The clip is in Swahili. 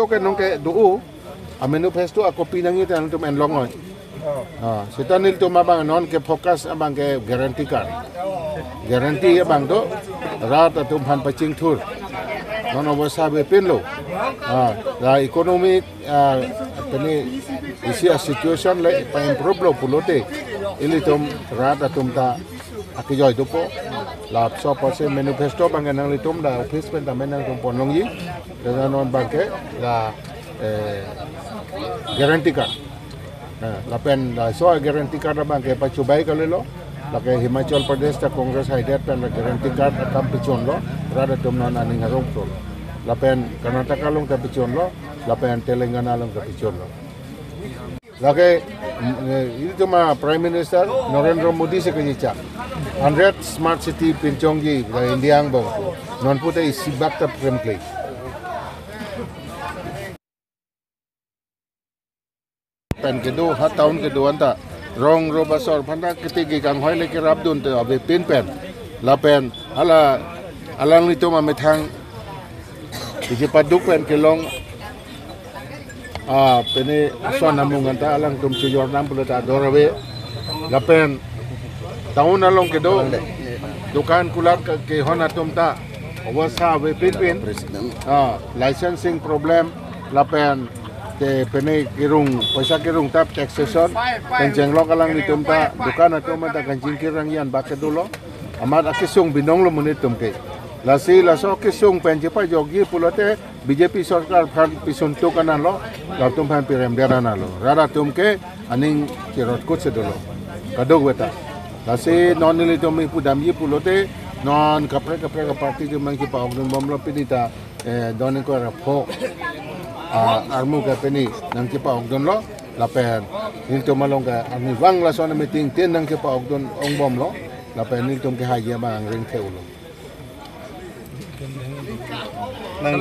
manifesto ke nong ke duu a manifesto a kopi nang itu nang tu men longoy sita nil tu mabang non ke fokus abang ke guarantee card guarantee abang tu rat tu pan pacing tur non obasa be pin lo la economic ini isi situation le pa improve lo pulote ili tum rat tum ta akijoy tu po la so pose manifesto bang nang litum da office pen ta menang tum pon long yi da non bang ke la guarantee card la pen la so guarantee card bang ke pachubai ka lo la ke Himachal Pradesh ta Congress haidet pen la guarantee card atam pichon lo rada tum non aning harong pro la pen Karnataka long ta pichon lo la pen Telangana long ta pichon lo la ke itu mah Prime Minister Narendra Modi se kejica 100 smart city pinchongji la India ang bang non pute isibak ta premkle pen kedo ha tahun kedua anta rong robasor phanda ketigi kang hoi le ke rabdun te abe pin pen la pen ala alang ni to ma methang ije paduk pen kelong pene so namung anta alang tum chuyor nam pula ta dorawe la pen tahun along kedo dukan kulat ke hona tum ta wasa we pin licensing problem la pen te pene kirung paisa kirung tap taxation penjeng lo kalang ni tumta dukan ato mata kanjing kirang yan baket dulu amat akisung binong lo munit tumke lasi laso kisung penje pa jogi pulote BJP sarkar phan pisuntu kanan lo latum phan pirem derana lo rara tumke aning kirot kut se dulu kadog beta lasi non nili tumi pudam yi pulote non kapre ka parti ju mang ki pa ogdun bom lo pinita don ko rapo armu ka peni nang kipa ogdon lo lapen nilto malong ka ani wang la so na meeting ten nang kipa ogdon ong bom lo lapen nilto ke haja bang ring theu lo